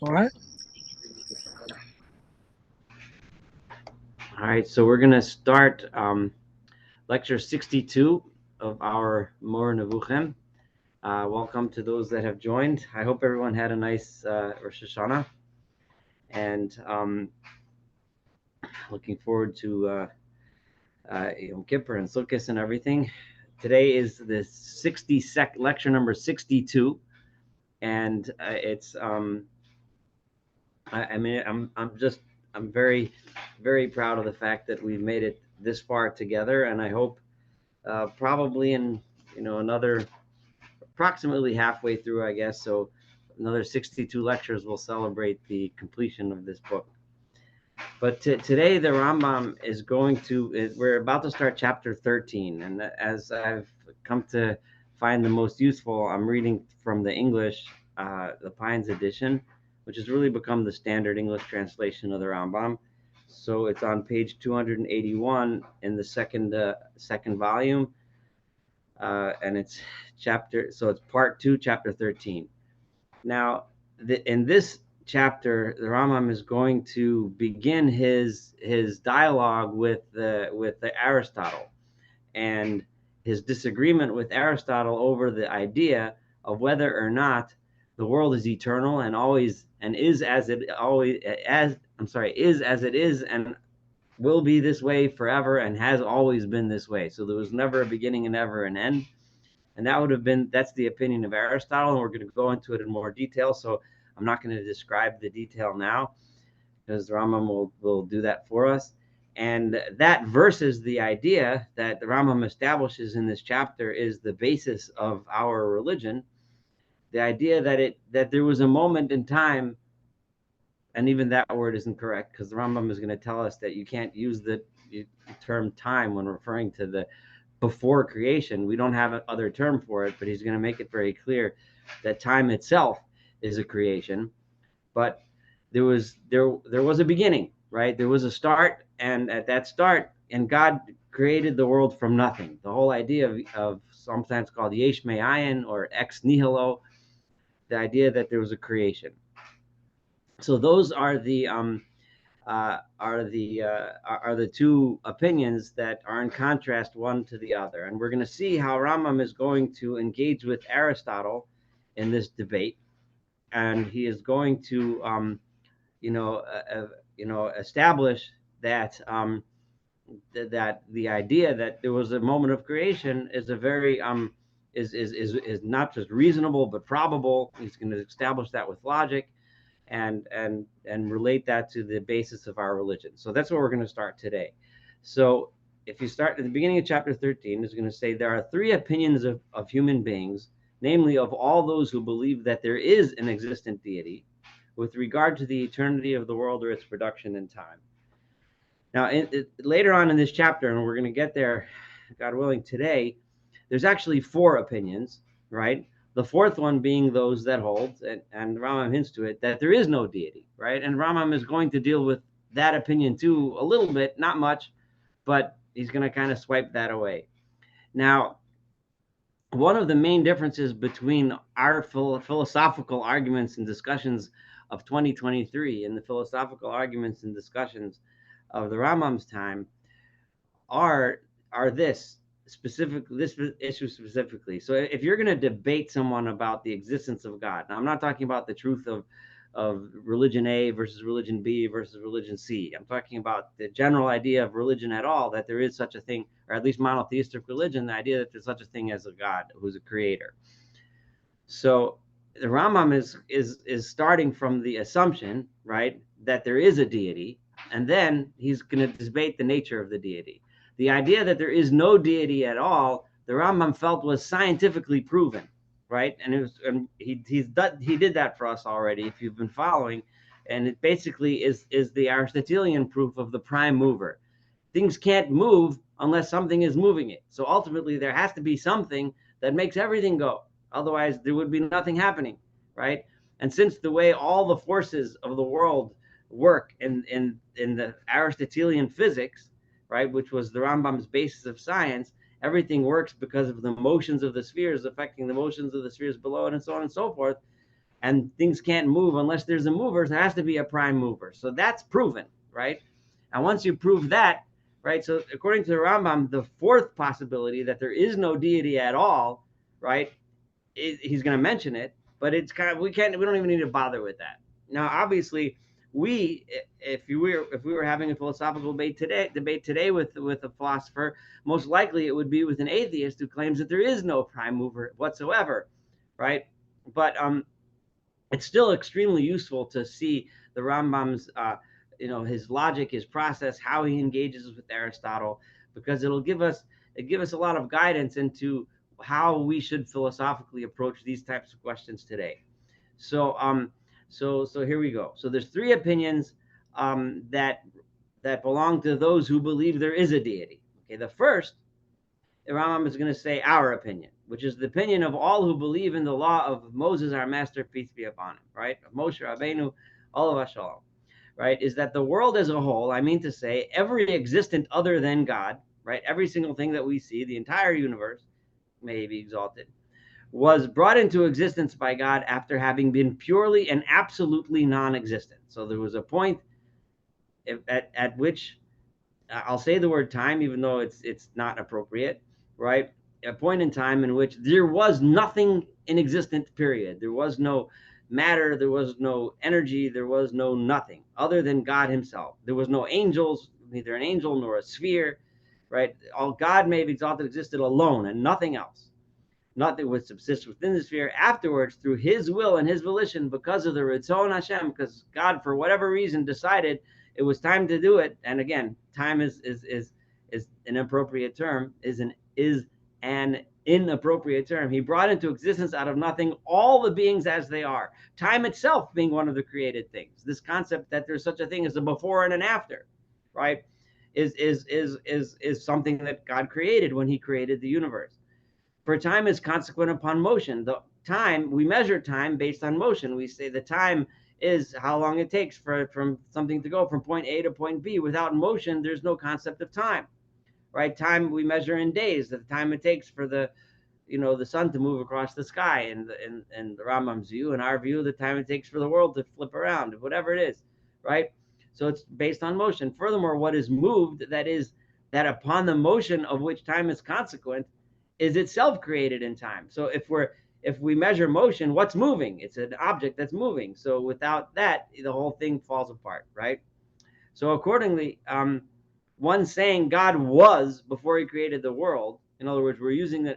All right. All right, so we're going to start lecture 62 of our Mor Nevuchem. Welcome to those that have joined. I hope everyone had a nice Rosh Hashanah, and looking forward to Yom Kippur and Sukkot and everything. Today is the lecture number 62, and it's I mean I'm very very proud of the fact that we've made it this far together, and I hope probably in another approximately halfway through, I guess. So another 62 lectures will celebrate the completion of this book. But today the Rambam is we're about to start chapter 13. And as I've come to find the most useful, I'm reading from the English, the Pines edition, which has really become the standard English translation of the Rambam. So it's on page 281 in the second volume. And it's it's part 2, chapter 13. Now, in this chapter, the Rambam is going to begin his dialogue with the Aristotle, and his disagreement with Aristotle over the idea of whether or not the world is eternal and always and is as it is and will be this way forever and has always been this way. So there was never a beginning and never an end. And that's the opinion of Aristotle, and we're going to go into it in more detail. So I'm not going to describe the detail now, because the Rambam will do that for us. And that versus the idea that the Rambam establishes in this chapter is the basis of our religion. The idea that there was a moment in time, and even that word isn't correct, because the Rambam is going to tell us that you can't use the term time when referring to the before creation. We don't have another term for it, but he's going to make it very clear that time itself is a creation. But there was a beginning, right? There was a start, and at that start, and God created the world from nothing. The whole idea of sometimes called yesh me'ayin or ex nihilo, the idea that there was a creation. So those are the two opinions that are in contrast one to the other. And we're going to see how Rambam is going to engage with Aristotle in this debate, and he is going to establish that that the idea that there was a moment of creation is a very is not just reasonable but probable. He's going to establish that with logic and relate that to the basis of our religion. So that's where we're going to start today. So if you start at the beginning of chapter 13, it's going to say there are three opinions of human beings, namely of all those who believe that there is an existent deity with regard to the eternity of the world or its production in time. Now, later on in this chapter, and we're going to get there, God willing, today, there's actually four opinions, right? The fourth one being those that hold, and Rambam hints to it, that there is no deity, right? And Rambam is going to deal with that opinion too a little bit, not much, but he's going to kind of swipe that away. Now, one of the main differences between our philosophical arguments and discussions of 2023 and the philosophical arguments and discussions of the Rambam's time are this issue specifically. So if you're going to debate someone about the existence of God, now I'm not talking about the truth of religion A versus religion B versus religion C. I'm talking about the general idea of religion at all, that there is such a thing, or at least monotheistic religion, the idea that there's such a thing as a God who's a creator. So the Rambam is starting from the assumption, right, that there is a deity, and then he's going to debate the nature of the deity. The idea that there is no deity at all, the Rambam felt was scientifically proven, right? And he did that for us already, if you've been following. And it basically is the Aristotelian proof of the prime mover. Things can't move unless something is moving it. So ultimately, there has to be something that makes everything go. Otherwise, there would be nothing happening, right? And since the way all the forces of the world work in the Aristotelian physics, right, which was the Rambam's basis of science, everything works because of the motions of the spheres affecting the motions of the spheres below it, and so on and so forth. And things can't move unless there's a mover. So there has to be a prime mover. So that's proven, right? And once you prove that, right? So according to the Rambam, the fourth possibility that there is no deity at all, right? He's going to mention it, but it's kind of, we don't even need to bother with that. Now, obviously, if we were having a philosophical debate today with a philosopher, most likely it would be with an atheist who claims that there is no prime mover whatsoever, right? But it's still extremely useful to see the Rambam's, his logic, his process, how he engages with Aristotle, because it'll give us a lot of guidance into how we should philosophically approach these types of questions today. So, so here we go. So there's three opinions that belong to those who believe there is a deity. Okay, the first, the Rambam is going to say our opinion, which is the opinion of all who believe in the law of Moses, our master, peace be upon him, right? Of Moshe Rabbeinu, all of Shalom, right? Is that the world as a whole, I mean to say, every existent other than God, right? Every single thing that we see, the entire universe, may be exalted, was brought into existence by God after having been purely and absolutely non-existent. So there was a point at which, I'll say the word time, even though it's not appropriate, right? A point in time in which there was nothing in existence, period. There was no matter, there was no energy, there was no nothing other than God himself. There was no angels, neither an angel nor a sphere, right? All God may be exalted existed alone and nothing else. Nothing would subsist within the sphere afterwards through his will and his volition, because of the Ritzon Hashem, because God, for whatever reason, decided it was time to do it. And again, time is an appropriate term, is an inappropriate term. He brought into existence out of nothing all the beings as they are. Time itself being one of the created things. This concept that there's such a thing as a before and an after, right, is something that God created when he created the universe. For time is consequent upon motion. The time, we measure time based on motion. We say the time is how long it takes from something to go from point A to point B. Without motion, there's no concept of time, right? Time we measure in days, the time it takes for the sun to move across the sky, and the Rambam's view and our view, the time it takes for the world to flip around, whatever it is, right? So it's based on motion. Furthermore, what is moved, that upon the motion of which time is consequent, is itself created in time. So if we measure motion, what's moving? It's an object that's moving. So without that, the whole thing falls apart, right? So accordingly, one saying God was before he created the world. In other words, we're using a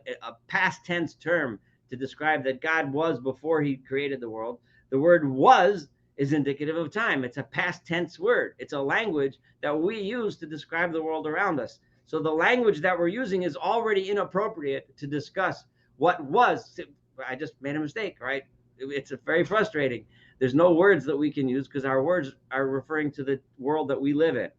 past tense term to describe that God was before he created the world. The word was is indicative of time. It's a past tense word. It's a language that we use to describe the world around us. So the language that we're using is already inappropriate to discuss what was. I just made a mistake, right? It's very frustrating. There's no words that we can use because our words are referring to the world that we live in,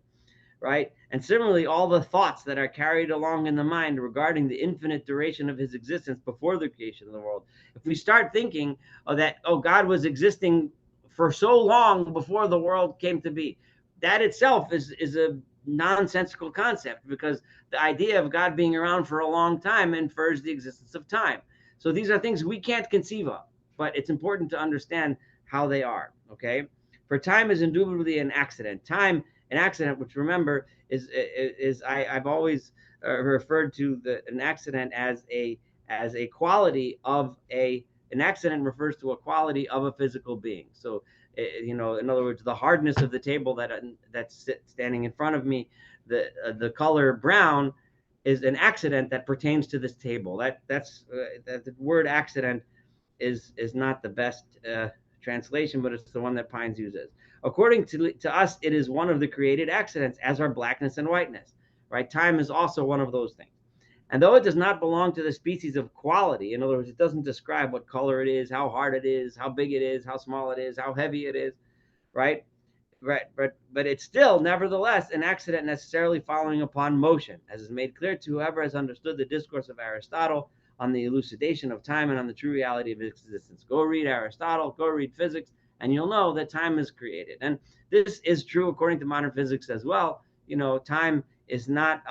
right? And similarly, all the thoughts that are carried along in the mind regarding the infinite duration of his existence before the creation of the world. If we start thinking that God was existing for so long before the world came to be, that itself is a nonsensical concept, because the idea of God being around for a long time infers the existence of time. So these are things we can't conceive of, but it's important to understand how they are, okay? For time is indubitably an accident. Time, an accident, which remember I've always referred to an accident as a quality of an accident refers to a quality of a physical being. So in other words, the hardness of the table that's standing in front of me, the color brown, is an accident that pertains to this table. That the word accident is not the best translation, but it's the one that Pines uses. According to us, it is one of the created accidents, as are blackness and whiteness, right? Time is also one of those things. And though it does not belong to the species of quality, in other words, it doesn't describe what color it is, how hard it is, how big it is, how small it is, how heavy it is, right? Right, but it's still, nevertheless, an accident necessarily following upon motion, as is made clear to whoever has understood the discourse of Aristotle on the elucidation of time and on the true reality of existence. Go read Aristotle, go read physics, and you'll know that time is created. And this is true according to modern physics as well. Time is not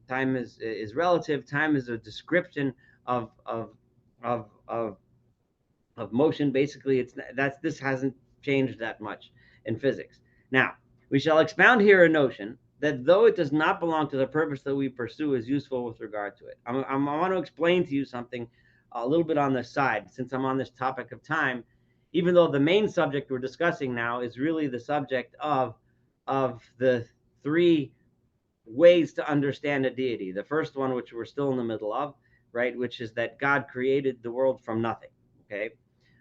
time is relative. Time is a description of of of of of motion. Basically, this hasn't changed that much in physics. Now, we shall expound here a notion that though it does not belong to the purpose that we pursue, is useful with regard to it. I want to explain to you something a little bit on the side, since I'm on this topic of time, even though the main subject we're discussing now is really the subject of the three ways to understand a deity. The first one, which we're still in the middle of, right, which is that God created the world from nothing. Okay.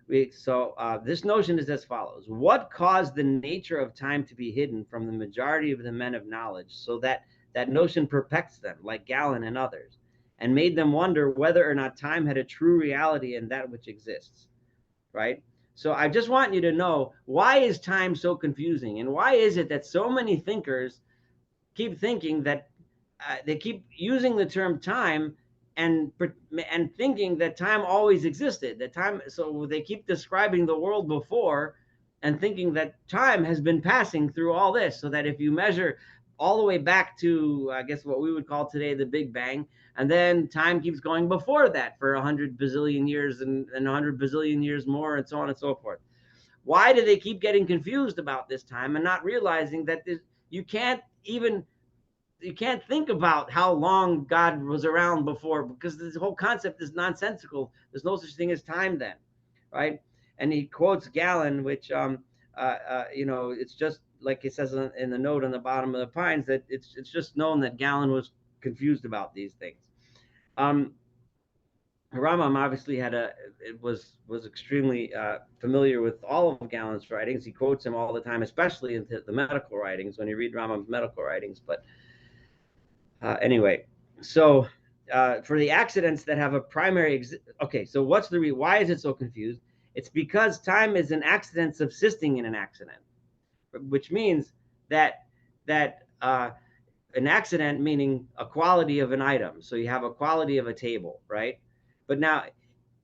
This notion is as follows: what caused the nature of time to be hidden from the majority of the men of knowledge, so that that notion perplexed them, like Galen and others, and made them wonder whether or not time had a true reality in that which exists, right? So I just want you to know, why is time so confusing, and why is it that so many thinkers keep thinking that they keep using the term time and thinking that time always existed, that time, so they keep describing the world before and thinking that time has been passing through all this, so that if you measure all the way back to, I guess, what we would call today the Big Bang, and then time keeps going before that for 100 bazillion years and 100 bazillion years more, and so on and so forth. Why do they keep getting confused about this time and not realizing that you can't even you can't think about how long God was around before, because this whole concept is nonsensical. There's no such thing as time then, right? And he quotes Galen, which it's just like he says in the note on the bottom of the Pines, that it's just known that Galen was confused about these things. Rambam obviously was extremely familiar with all of Galen's writings. He quotes him all the time, especially in the medical writings, when you read Rambam's medical writings. But anyway, so for the accidents that have a primary okay, so why is it so confused? It's because time is an accident subsisting in an accident, which means that an accident meaning a quality of an item. So you have a quality of a table, right? But now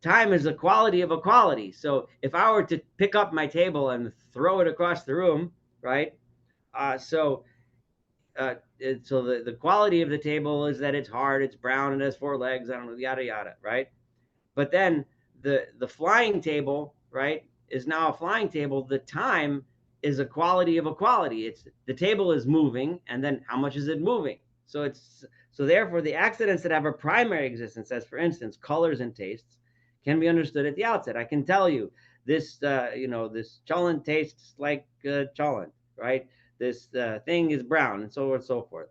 time is a quality of a quality. So if I were to pick up my table and throw it across the room, right? So the quality of the table is that it's hard, it's brown, it has four legs, I don't know, yada yada, right? But then the flying table, right, is now a flying table. The time is a quality of a quality. It's the table is moving, and then how much is it moving? So therefore the accidents that have a primary existence, as for instance colors and tastes, can be understood at the outset. I can tell you this this cholent tastes like cholent, right? This thing is brown, and so on and so forth.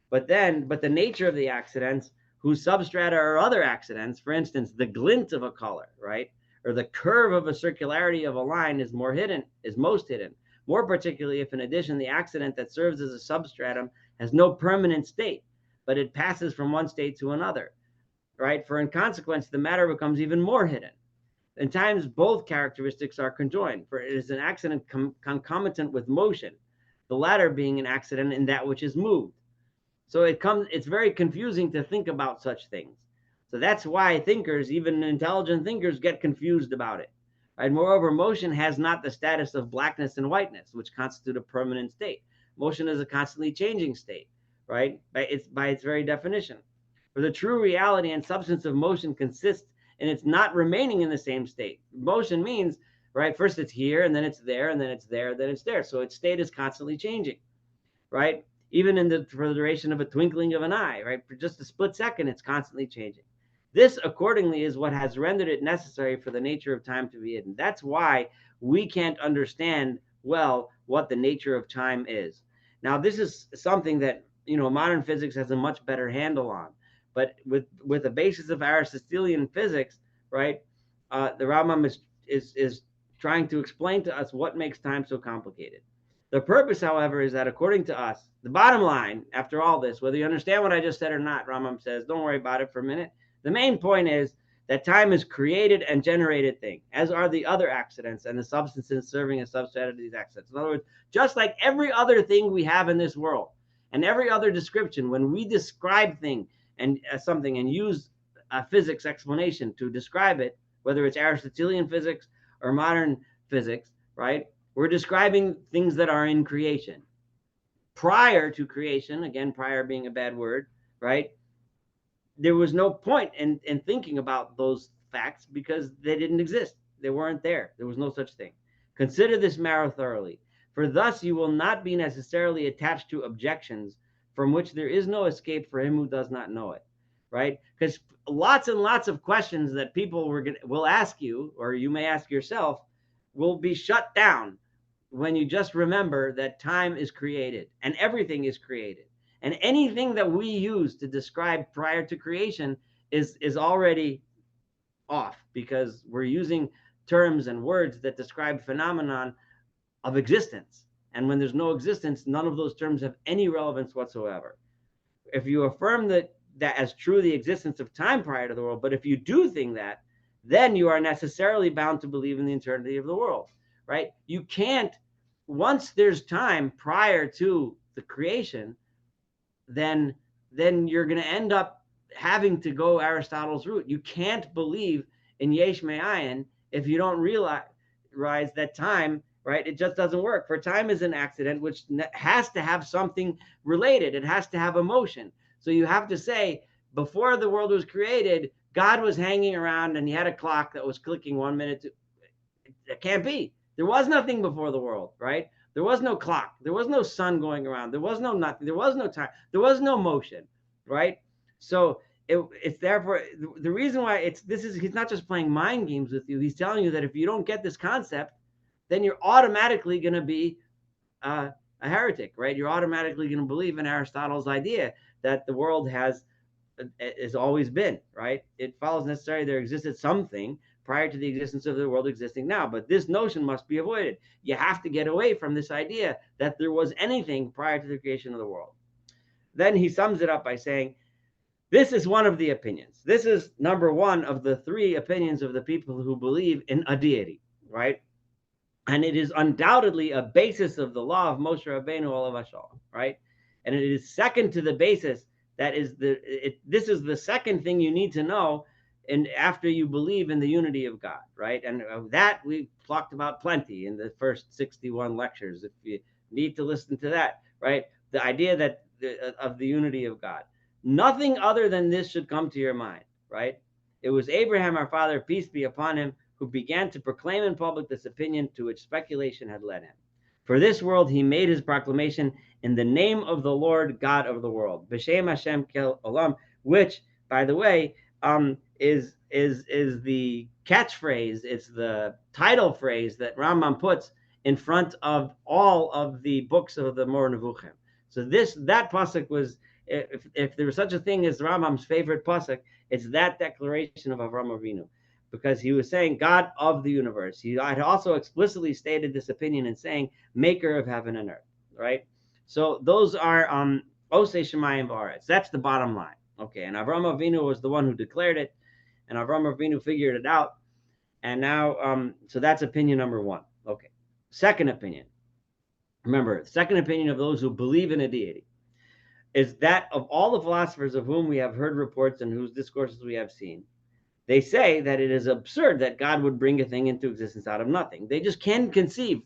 But the nature of the accidents, whose substrata are other accidents, for instance, the glint of a color, right? Or the curve of a circularity of a line is most hidden. More particularly if, in addition, the accident that serves as a substratum has no permanent state, but it passes from one state to another, right? For in consequence, the matter becomes even more hidden. In times, both characteristics are conjoined, for it is an accident concomitant with motion, the latter being an accident in that which is moved. So it's very confusing to think about such things. So that's why thinkers, even intelligent thinkers, get confused about it. Right? Moreover, motion has not the status of blackness and whiteness, which constitute a permanent state. Motion is a constantly changing state, right? By its very definition. For the true reality and substance of motion consists in its not remaining in the same state. Motion means, right, first it's here, and then it's there, and then it's there, then it's there. So its state is constantly changing, right? Even for the duration of a twinkling of an eye, right? For just a split second, it's constantly changing. This, accordingly, is what has rendered it necessary for the nature of time to be hidden. That's why we can't understand well what the nature of time is. Now, this is something that modern physics has a much better handle on. But with the basis of Aristotelian physics, right? The Rambam is trying to explain to us what makes time so complicated. The purpose, however, is that according to us, the bottom line, after all this, whether you understand what I just said or not, Rambam says, don't worry about it for a minute. The main point is that time is created and generated thing, as are the other accidents and the substances serving as substrate of these accidents. In other words, just like every other thing we have in this world and every other description, when we describe something and use a physics explanation to describe it, whether it's Aristotelian physics or modern physics, right? We're describing things that are in creation. prior to creation, again, prior being a bad word, right? There was no point in thinking about those facts because they didn't exist. They weren't there. There was no such thing. Consider this matter thoroughly, for thus you will not be necessarily attached to objections from which there is no escape for him who does not know it, right? Because lots and lots of questions that people will ask you, or you may ask yourself, will be shut down when you just remember that time is created and everything is created. And anything that we use to describe prior to creation is already off, because we're using terms and words that describe phenomenon of existence. And when there's no existence, none of those terms have any relevance whatsoever. If you affirm that as true the existence of time prior to the world, but if you do think that, then you are necessarily bound to believe in the eternity of the world, right? You can't, once there's time prior to the creation, then you're going to end up having to go Aristotle's route. You can't believe in Yesh Me'ayin if you don't realize that time, right? It just doesn't work. For time is an accident which has to have something related. It has to have a motion. So you have to say, before the world was created, God was hanging around and he had a clock that was clicking 1 minute. It can't be. There was nothing before the world, right? There was no clock. There was no sun going around. There was no nothing. There was no time. There was no motion, right? So it's therefore the reason why he's not just playing mind games with you. He's telling you that if you don't get this concept, then you're automatically going to be a heretic, right? You're automatically going to believe in Aristotle's idea that the world has always been, right? It follows necessarily there existed something prior to the existence of the world existing now. But this notion must be avoided. You have to get away from this idea that there was anything prior to the creation of the world. Then he sums it up by saying, this is one of the opinions. This is number one of the three opinions of the people who believe in a deity, right? And it is undoubtedly a basis of the law of Moshe Rabbeinu olav hashalom, right? And it is second to the basis that is this is the second thing you need to know, and after you believe in the unity of God, right? And that we've talked about plenty in the first 61 lectures. If you need to listen to that, right? The idea that of the unity of God. Nothing other than this should come to your mind, right? It was Abraham, our father, peace be upon him, who began to proclaim in public this opinion to which speculation had led him. For this world he made his proclamation in the name of the Lord God of the world, B'Shem Hashem Kel Olam, which, by the way, is the catchphrase, it's the title phrase that Rambam puts in front of all of the books of the Mor Nevuchim. So that pasuk was, if there was such a thing as Rambam's favorite pasuk, it's that declaration of Avraham Avinu, because he was saying God of the universe. He had also explicitly stated this opinion in saying maker of heaven and earth, right? So those are Osei Shemayim V'Aretz. That's the bottom line. Okay, and Avraham Avinu was the one who declared it, and Avraham Avinu figured it out. And now, so that's opinion number one. Okay, second opinion. Remember, second opinion of those who believe in a deity is that of all the philosophers of whom we have heard reports and whose discourses we have seen, they say that it is absurd that God would bring a thing into existence out of nothing. They just can't conceive.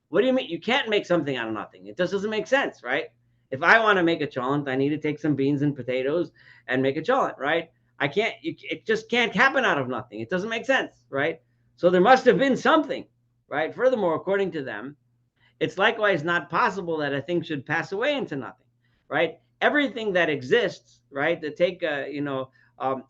What do you mean? You can't make something out of nothing. It just doesn't make sense, right? If I want to make a cholent, I need to take some beans and potatoes and make a cholent, right? I can't, it just can't happen out of nothing. It doesn't make sense, right? So there must have been something, right? Furthermore, according to them, it's likewise not possible that a thing should pass away into nothing, right? Everything that exists, right? To take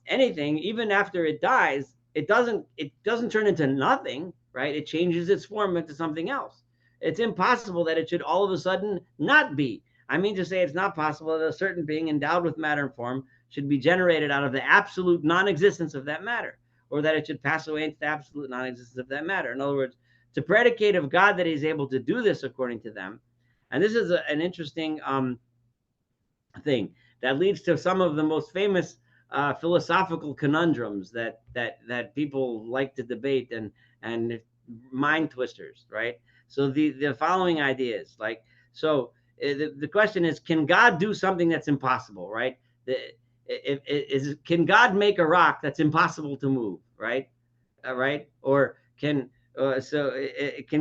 anything, even after it dies, it doesn't turn into nothing, right? It changes its form into something else. It's impossible that it should all of a sudden not be. I mean to say it's not possible that a certain being endowed with matter and form should be generated out of the absolute non-existence of that matter, or that it should pass away into the absolute non-existence of that matter. In other words, to predicate of God that he's able to do this according to them. And this is an interesting thing that leads to some of the most famous philosophical conundrums that people like to debate and mind twisters, right? So the following ideas, like, so the question is, can God do something that's impossible, right? Can God make a rock that's impossible to move, right? Right? Or can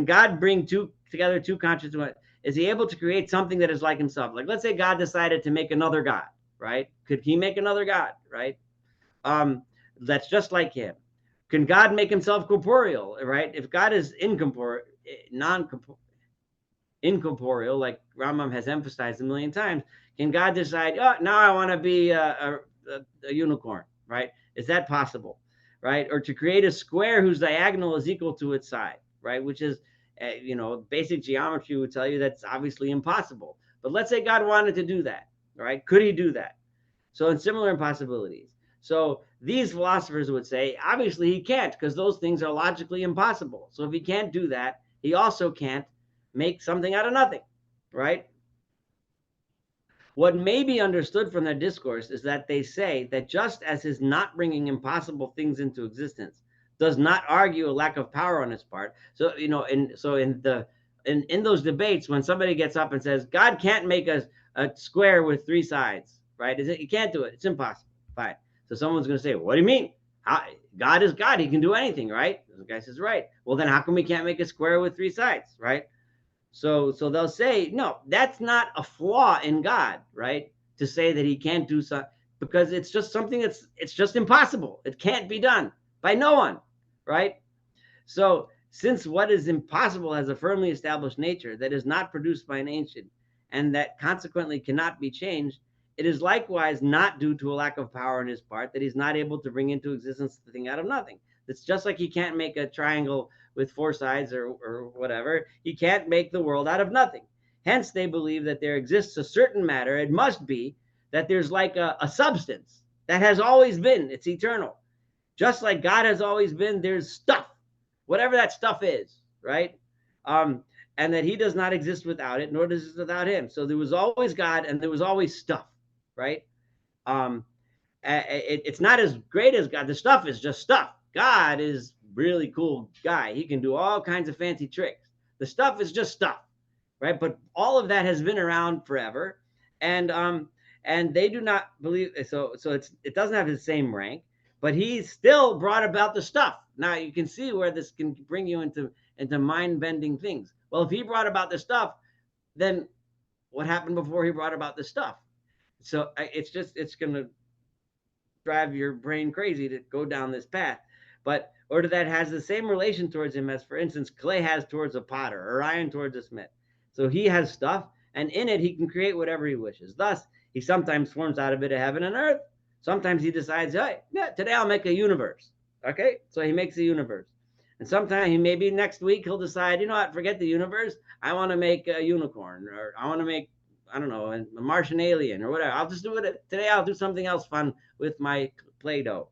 God bring together two consciousness? is he able to create something that is like himself? Like, let's say God decided to make another God, right? Could he make another God, right? That's just like him. Can God make himself corporeal, right? If God is incorporeal, like Rambam has emphasized a million times, can God decide, oh, now I want to be a unicorn, right? Is that possible, right? Or to create a square whose diagonal is equal to its side, right? Which is, basic geometry would tell you that's obviously impossible. But let's say God wanted to do that, right? Could he do that? So in similar impossibilities. So these philosophers would say, obviously he can't, because those things are logically impossible. So if he can't do that, he also can't make something out of nothing, right? What may be understood from their discourse is that they say that just as his not bringing impossible things into existence does not argue a lack of power on his part. So, in those debates, when somebody gets up and says, God can't make a square with three sides, right? You can't do it. It's impossible. Fine. So someone's going to say, what do you mean? God is God. He can do anything, right? The guy says, right. Well, then how come we can't make a square with three sides, right? So they'll say, no, that's not a flaw in God, right? To say that he can't do something, because it's just something it's just impossible. It can't be done by no one, right? So since what is impossible has a firmly established nature that is not produced by an ancient and that consequently cannot be changed, it is likewise not due to a lack of power on his part that he's not able to bring into existence the thing out of nothing. It's just like he can't make a triangle with four sides or whatever. He can't make the world out of nothing. Hence, they believe that there exists a certain matter. It must be that there's like a substance that has always been. It's eternal. Just like God has always been, there's stuff, whatever that stuff is, right? And that he does not exist without it, nor does it exist without him. So there was always God and there was always stuff, right? It's not as great as God. The stuff is just stuff. God is really cool guy. He can do all kinds of fancy tricks. The stuff is just stuff, right? But all of that has been around forever, and they do not believe so. So it doesn't have the same rank, but he still brought about the stuff. Now you can see where this can bring you into mind bending things. Well, if he brought about the stuff, then what happened before he brought about the stuff? So it's going to drive your brain crazy to go down this path. But or that has the same relation towards him as, for instance, clay has towards a potter or iron towards a smith. So he has stuff, and in it he can create whatever he wishes. Thus, he sometimes forms out of it a heaven and earth. Sometimes he decides, hey, yeah, today I'll make a universe. Okay, so he makes a universe. And sometimes maybe next week he'll decide, you know what, forget the universe. I want to make a unicorn, or I want to make, I don't know, a Martian alien or whatever. I'll just do it today. I'll do something else fun with my Play-Doh,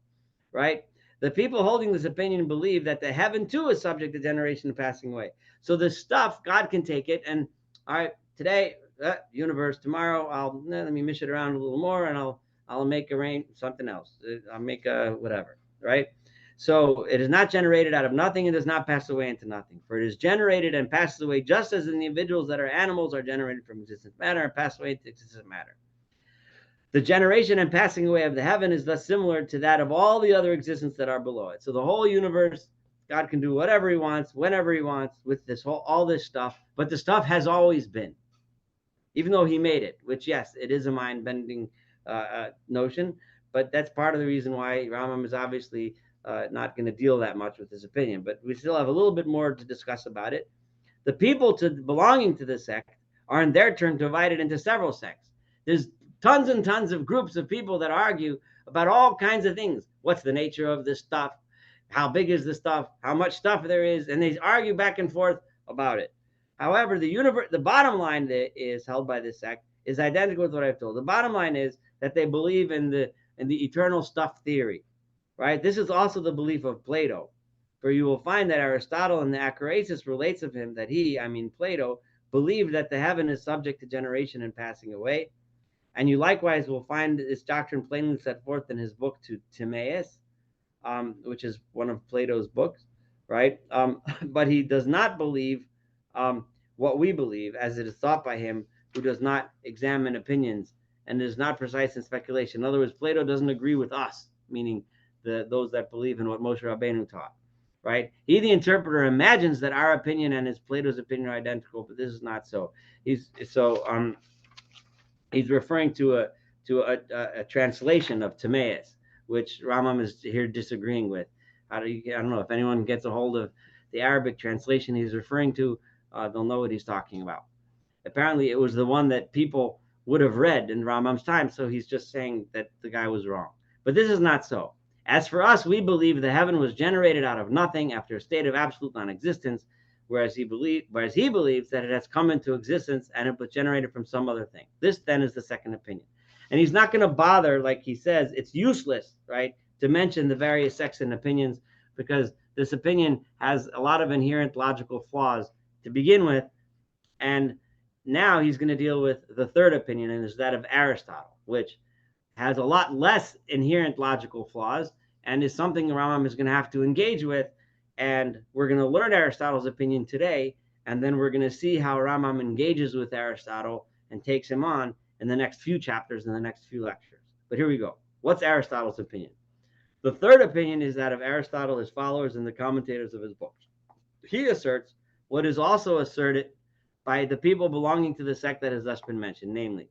right? The people holding this opinion believe that the heaven too is subject to generation and passing away. So the stuff, God can take it and, all right, today, universe, tomorrow, let me mish it around a little more and I'll make something else. I'll make a whatever, right? So it is not generated out of nothing and does not pass away into nothing. For it is generated and passes away just as the individuals that are animals are generated from existent matter and pass away into existent matter. The generation and passing away of the heaven is thus similar to that of all the other existence that are below it. So the whole universe, God can do whatever he wants, whenever he wants, with all this stuff. But the stuff has always been, even though he made it, which, yes, it is a mind-bending notion. But that's part of the reason why Rambam is obviously not going to deal that much with his opinion. But we still have a little bit more to discuss about it. The people belonging to this sect are in their turn divided into several sects. There's tons and tons of groups of people that argue about all kinds of things. What's the nature of this stuff? How big is the stuff? How much stuff there is? And they argue back and forth about it. However, the bottom line that is held by this sect is identical with what I've told. The bottom line is that they believe in the eternal stuff theory, right? This is also the belief of Plato. For you will find that Aristotle in the Epicurus relates of him that Plato, believed that the heaven is subject to generation and passing away. And you likewise will find this doctrine plainly set forth in his book to Timaeus, which is one of Plato's books, right? But he does not believe what we believe, as it is thought by him who does not examine opinions and is not precise in speculation. In other words, Plato doesn't agree with us, meaning those that believe in what Moshe Rabbeinu taught. right? He, the interpreter, imagines that our opinion and his Plato's opinion are identical, but this is not so. He's referring to a translation of Timaeus, which Rambam is here disagreeing with. I don't know if anyone gets a hold of the Arabic translation he's referring to, they'll know what he's talking about. Apparently, it was the one that people would have read in Rambam's time, so he's just saying that the guy was wrong. But this is not so. As for us, we believe the heaven was generated out of nothing after a state of absolute non-existence, whereas he believes that it has come into existence and it was generated from some other thing. This then is the second opinion. And he's not going to bother, like he says, it's useless, right, to mention the various second opinions, because this opinion has a lot of inherent logical flaws to begin with. And now he's going to deal with the third opinion, and is that of Aristotle, which has a lot less inherent logical flaws and is something the Rambam is going to have to engage with. And we're going to learn Aristotle's opinion today, and then we're going to see how Rambam engages with Aristotle and takes him on in the next few chapters, in the next few lectures. But here we go. What's Aristotle's opinion? The third opinion is that of Aristotle, his followers, and the commentators of his books. He asserts what is also asserted by the people belonging to the sect that has thus been mentioned, namely,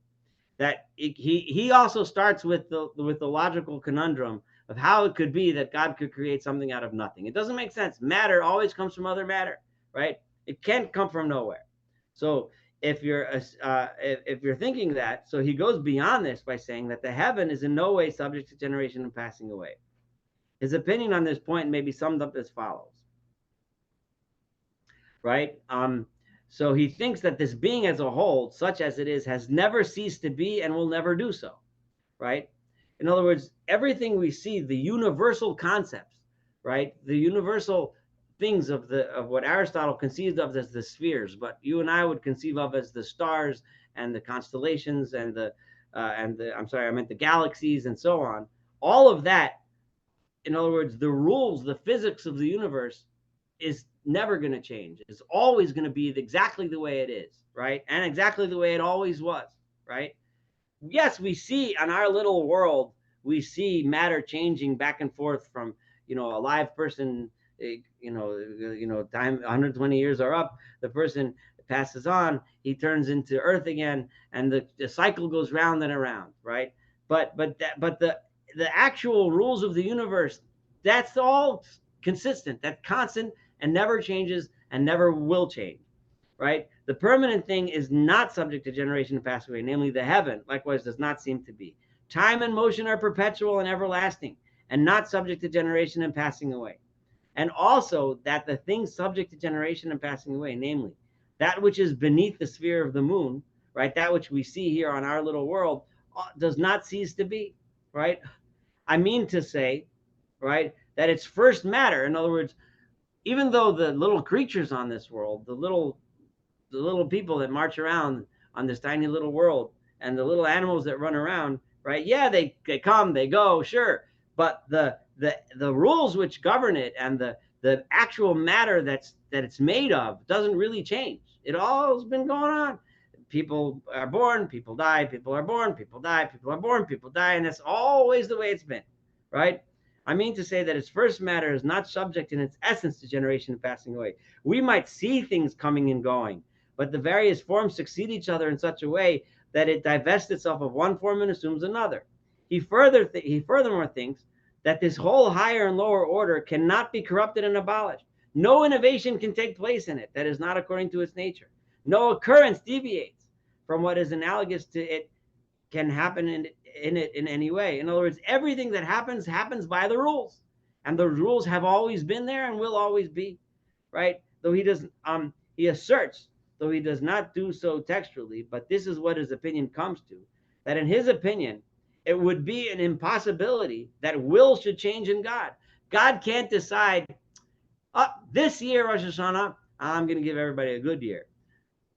that he also starts with the logical conundrum of how it could be that God could create something out of nothing. It doesn't make sense. Matter always comes from other matter, right? It can't come from nowhere. So if you're thinking that, so he goes beyond this by saying that the heaven is in no way subject to generation and passing away. His opinion on this point may be summed up as follows, right? So he thinks that this being as a whole, such as it is, has never ceased to be and will never do so, right? In other words, everything we see, the universal concepts, right? The universal things of what Aristotle conceived of as the spheres, but you and I would conceive of as the stars and the constellations and the galaxies and so on. All of that, in other words, the rules, the physics of the universe is never going to change. It's always going to be exactly the way it is, right? And exactly the way it always was, right? Yes, we see on our little world, we see matter changing back and forth from, a live person, time 120 years are up, the person passes on, he turns into earth again, and the cycle goes round and around, right? But the actual rules of the universe, that's all consistent, that's constant and never changes and never will change, right? The permanent thing is not subject to generation and pass away, namely the heaven, likewise does not seem to be. Time and motion are perpetual and everlasting and not subject to generation and passing away. And also that the things subject to generation and passing away, namely that which is beneath the sphere of the moon, right? That which we see here on our little world does not cease to be, right? I mean to say, right, that it's first matter. In other words, even though the little creatures on this world, the little people that march around on this tiny little world, and the little animals that run around, right? Yeah, they come, they go, sure, but the rules which govern it and the actual matter that it's made of doesn't really change. It all has been going on. People are born, people die, people are born, people die, people are born, people die, and that's always the way it's been, right? I mean to say that its first matter is not subject in its essence to generation and passing away. We might see things coming and going, but the various forms succeed each other in such a way that it divests itself of one form and assumes another. He furthermore thinks that this whole higher and lower order cannot be corrupted and abolished. No innovation can take place in it that is not according to its nature. No occurrence deviates from what is analogous to it can happen in it in any way. In other words, everything that happens by the rules, and the rules have always been there and will always be, right? Though he asserts, though he does not do so textually, but this is what his opinion comes to, that in his opinion, it would be an impossibility that will should change in God. God can't decide, this year, Rosh Hashanah, I'm going to give everybody a good year.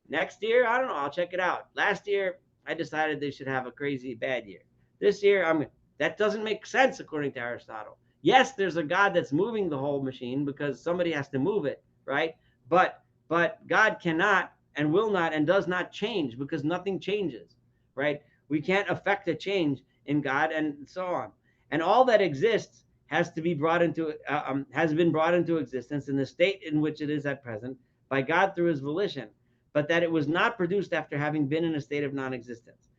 Next year, I don't know, I'll check it out. Last year, I decided they should have a crazy bad year. This year, that doesn't make sense according to Aristotle. Yes, there's a God that's moving the whole machine because somebody has to move it, right? But God cannot and will not and does not change because nothing changes, right? We can't affect a change in God and so on. And all that exists has been brought into existence in the state in which it is at present by God through his volition, but that it was not produced after having been in a state of non-existence.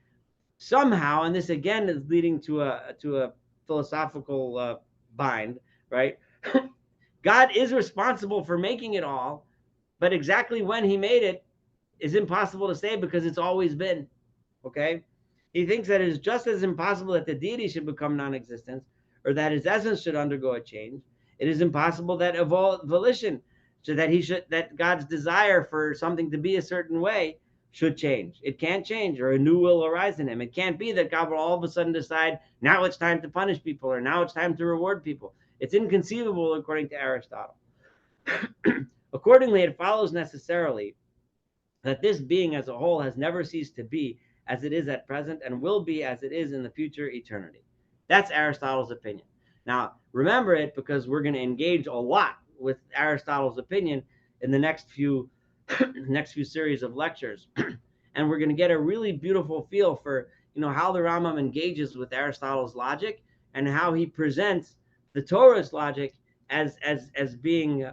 Somehow, and this again is leading to a philosophical bind, right? God is responsible for making it all, but exactly when he made it is impossible to say because it's always been. Okay? He thinks that it is just as impossible that the deity should become non-existent or that his essence should undergo a change. It is impossible that volition, so that God's desire for something to be a certain way should change. It can't change, or a new will arise in him. It can't be that God will all of a sudden decide, now it's time to punish people, or now it's time to reward people. It's inconceivable according to Aristotle. Accordingly, it follows necessarily that this being as a whole has never ceased to be as it is at present and will be as it is in the future eternity. That's Aristotle's opinion. Now, remember it because we're going to engage a lot with Aristotle's opinion in the next few series of lectures. And we're going to get a really beautiful feel for, how the Rambam engages with Aristotle's logic and how he presents the Torah's logic as being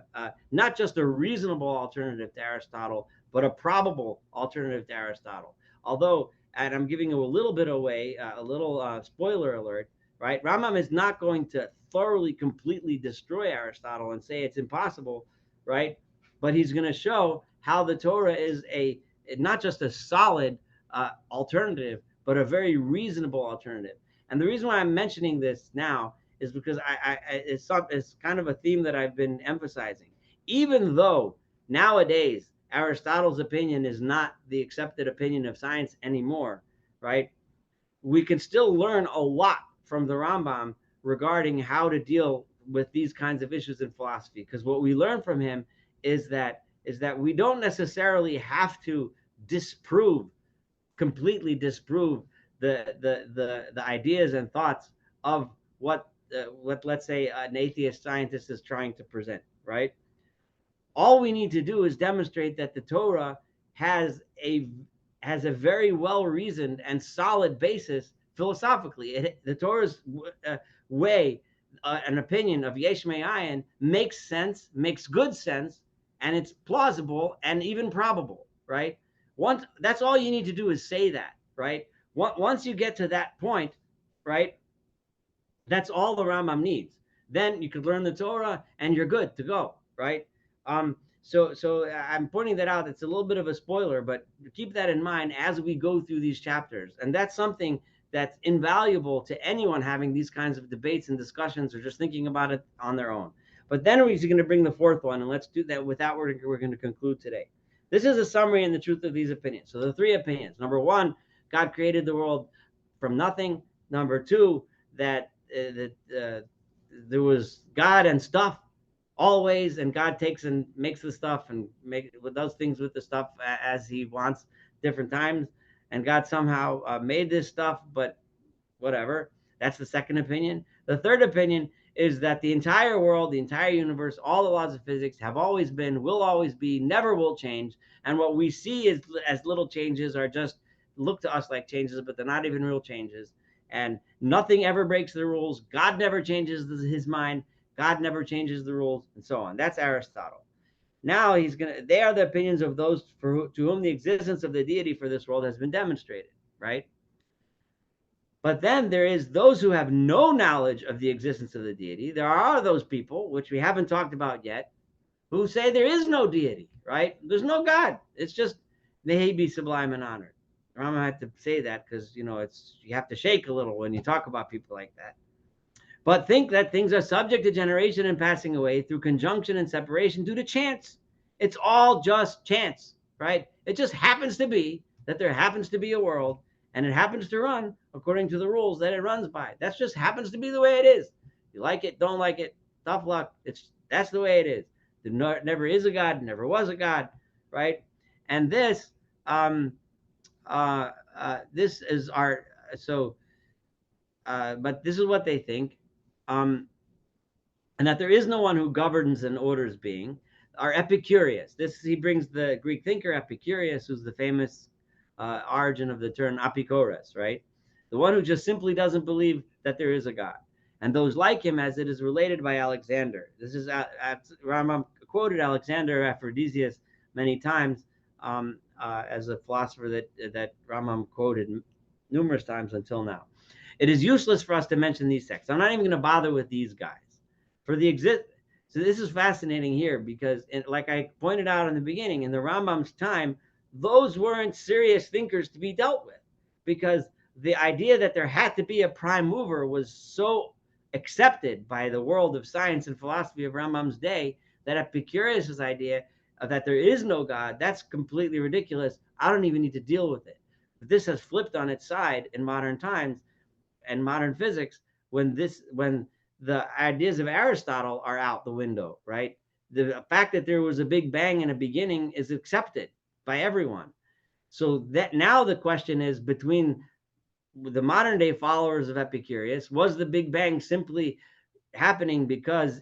not just a reasonable alternative to Aristotle, but a probable alternative to Aristotle. Although, and I'm giving you a little bit away, a little spoiler alert, right? Rambam is not going to thoroughly, completely destroy Aristotle and say it's impossible, right? But he's going to show how the Torah is not just a solid alternative, but a very reasonable alternative. And the reason why I'm mentioning this now is because it's kind of a theme that I've been emphasizing. Even though nowadays Aristotle's opinion is not the accepted opinion of science anymore, right? We can still learn a lot from the Rambam regarding how to deal with these kinds of issues in philosophy. Because what we learn from him is that we don't necessarily have to completely disprove the ideas and thoughts of what let's say an atheist scientist is trying to present, right? All we need to do is demonstrate that the Torah has a very well-reasoned and solid basis philosophically. The Torah's way, an opinion of Yesh Me'ayin makes sense, makes good sense, and it's plausible and even probable, right? That's all you need to do is say that, right? Once you get to that point, right, that's all the Rambam needs. Then you could learn the Torah and you're good to go, right? So I'm pointing that out. It's a little bit of a spoiler, but keep that in mind as we go through these chapters. And that's something that's invaluable to anyone having these kinds of debates and discussions or just thinking about it on their own. But then we're going to bring the fourth one, and let's do that. With that, we're going to conclude today. This is a summary and the truth of these opinions. So the three opinions. Number one, God created the world from nothing. Number two, that there was God and stuff always, and God takes and makes the stuff and does things with the stuff as he wants different times, and God somehow made this stuff, but whatever. That's the second opinion. The third opinion is that the entire world, the entire universe, all the laws of physics have always been, will always be, never will change, and what we see as little changes are just look to us like changes, but they're not even real changes, and nothing ever breaks the rules. God never changes his mind. God never changes the rules, and so on. That's Aristotle. Now they are the opinions of those to whom the existence of the deity for this world has been demonstrated, right? But then there is those who have no knowledge of the existence of the deity. There are those people, which we haven't talked about yet, who say there is no deity, right? There's no God. It's just, may he be sublime and honored. Rambam had to say that because, you have to shake a little when you talk about people like that. But think that things are subject to generation and passing away through conjunction and separation due to chance. It's all just chance, right? It just happens to be that there happens to be a world, and it happens to run according to the rules that it runs by. That just happens to be the way it is. You like it, don't like it, tough luck. That's the way it is. There never is a God, never was a God, right? And this is our but this is what they think. And that there is no one who governs and orders being, are Epicurus. He brings the Greek thinker Epicurus, who's the famous origin of the term Epicurus, right? The one who just simply doesn't believe that there is a God. and those like him, as it is related by Alexander. This is Rambam quoted Alexander Aphrodisias many times as a philosopher that Rambam quoted numerous times until now. It is useless for us to mention these texts. I'm not even going to bother with these guys. For the exist. So this is fascinating here because, like I pointed out in the beginning, in the Rambam's time, those weren't serious thinkers to be dealt with, because the idea that there had to be a prime mover was so accepted by the world of science and philosophy of Rambam's day that Epicurus' idea of that there is no God, that's completely ridiculous. I don't even need to deal with it. But this has flipped on its side in modern times and modern physics when the ideas of Aristotle are out the window, right? The fact that there was a big bang in a beginning is accepted by everyone. So that now the question is, between the modern day followers of Epicurus, was the Big Bang simply happening because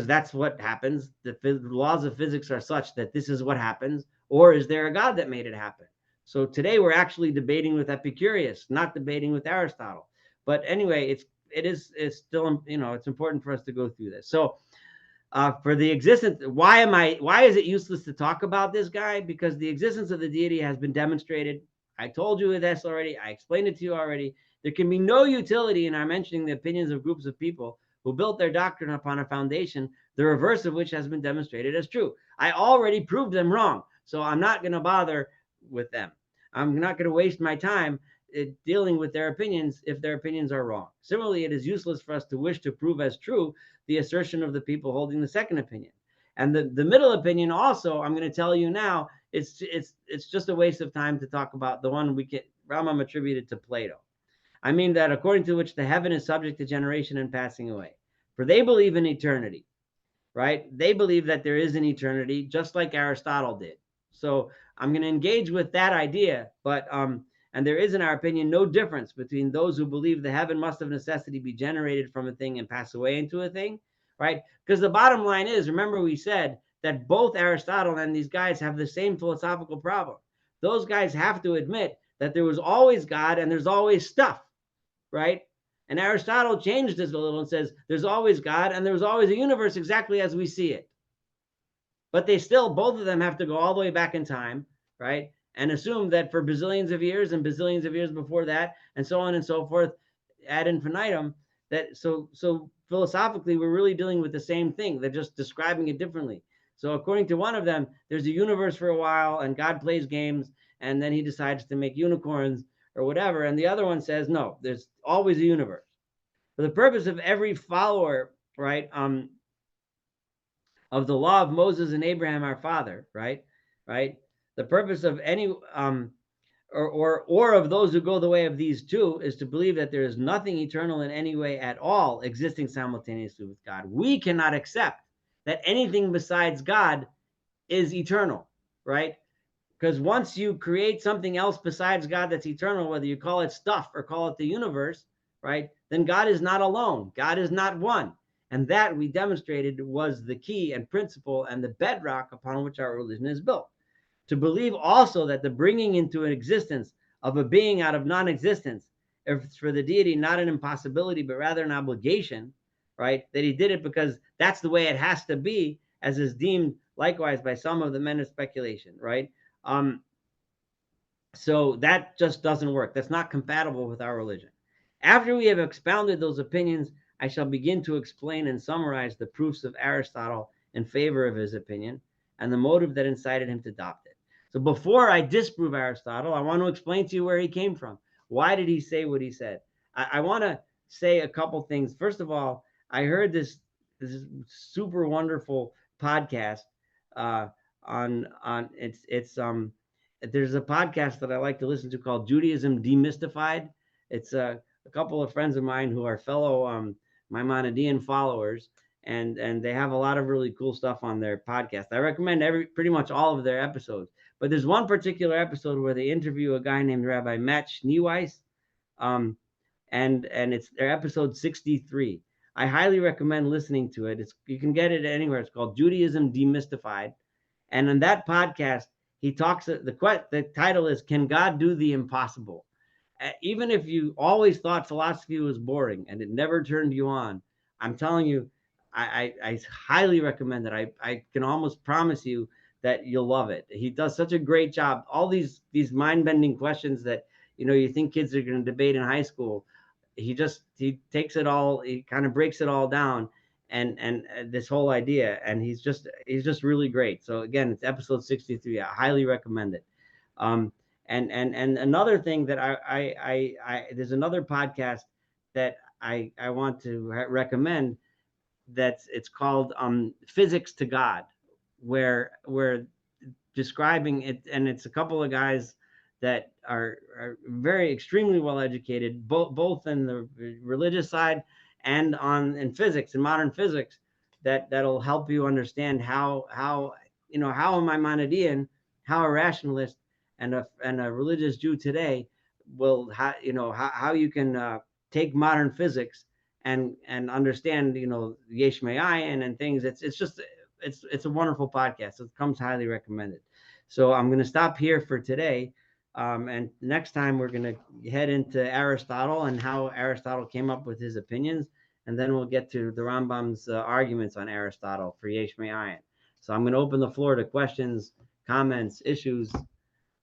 that's what happens? The laws of physics are such that this is what happens, or is there a God that made it happen? So today we're actually debating with Epicurus, not debating with Aristotle. But anyway, it's still, it's important for us to go through this. So for the existence, why is it useless to talk about this guy? Because the existence of the deity has been demonstrated. I told you this already. I explained it to you already. There can be no utility in our mentioning the opinions of groups of people who built their doctrine upon a foundation, the reverse of which has been demonstrated as true. I already proved them wrong, so I'm not going to bother with them. I'm not going to waste my time dealing with their opinions if their opinions are wrong. Similarly, it is useless for us to wish to prove as true the assertion of the people holding the second opinion. And the middle opinion also, I'm going to tell you now, it's just a waste of time to talk about the one Rambam attributed to Plato. I mean that according to which the heaven is subject to generation and passing away. For they believe in eternity, right? They believe that there is an eternity, just like Aristotle did. So I'm going to engage with that idea, but and there is, in our opinion, no difference between those who believe the heaven must of necessity be generated from a thing and pass away into a thing, right? Because the bottom line is, remember we said that both Aristotle and these guys have the same philosophical problem. Those guys have to admit that there was always God and there's always stuff, right? And Aristotle changed this a little and says there's always God and there's always a universe exactly as we see it. But they still, both of them have to go all the way back in time, right? And assume that for bazillions of years and bazillions of years before that, and so on and so forth, ad infinitum, that so philosophically, we're really dealing with the same thing. They're just describing it differently. So according to one of them, there's a universe for a while and God plays games and then he decides to make unicorns or whatever. And the other one says, no, there's always a universe. For the purpose of every follower, right, of the law of Moses and Abraham, our father, right, the purpose of any or of those who go the way of these two is to believe that there is nothing eternal in any way at all existing simultaneously with God. We cannot accept that anything besides God is eternal, right? Because once you create something else besides God that's eternal, whether you call it stuff or call it the universe, right, then God is not alone. God is not one. And that, we demonstrated, was the key and principle and the bedrock upon which our religion is built. To believe also that the bringing into an existence of a being out of non-existence is for the deity not an impossibility, but rather an obligation, right? That he did it because that's the way it has to be, as is deemed likewise by some of the men of speculation, right? So that just doesn't work. That's not compatible with our religion. After we have expounded those opinions, I shall begin to explain and summarize the proofs of Aristotle in favor of his opinion and the motive that incited him to adopt it. So before I disprove Aristotle, I want to explain to you where he came from. Why did he say what he said? I want to say a couple things. First of all, I heard this super wonderful podcast on there's a podcast that I like to listen to called Judaism Demystified. It's a couple of friends of mine who are fellow Maimonidean followers, and they have a lot of really cool stuff on their podcast. I recommend pretty much all of their episodes. But there's one particular episode where they interview a guy named Rabbi Matt Schneeweiss, and it's their episode 63. I highly recommend listening to it. You can get it anywhere. It's called Judaism Demystified. And in that podcast, he talks, the title is, Can God Do the Impossible? even if you always thought philosophy was boring and it never turned you on, I'm telling you, I highly recommend it. I can almost promise you that you'll love it. He does such a great job. All these mind-bending questions that you think kids are going to debate in high school, he takes it all, he kind of breaks it all down, and this whole idea, and he's just really great. So again, it's episode 63. I highly recommend it. And another thing that I there's another podcast that I want to recommend, it's called Physics to God, where describing it, and it's a couple of guys that are very extremely well educated, both in the religious side and in physics and modern physics, that'll help you understand how how a Maimonidean, how a rationalist and a religious Jew today will how you can take modern physics and understand Yesh Ma'ayin and things. It's just it's a wonderful podcast. It comes highly recommended. So I'm going to stop here for today. And next time we're going to head into Aristotle and how Aristotle came up with his opinions. And then we'll get to the Rambam's arguments on Aristotle for Yesh Ma'ayin. So I'm going to open the floor to questions, comments, issues,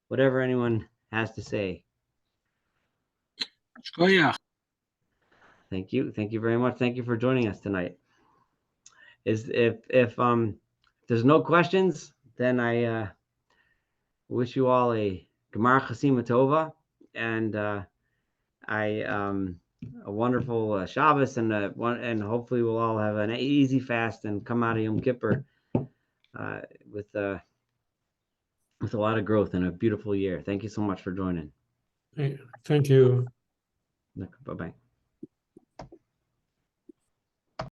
whatever anyone has to say. Oh, yeah. Thank you. Thank you very much. Thank you for joining us tonight. If there's no questions, then I wish you all a Gemar Chasima Tova and a wonderful Shabbos, and hopefully we'll all have an easy fast and come out of Yom Kippur with a lot of growth and a beautiful year. Thank you so much for joining. Thank you. Bye-bye.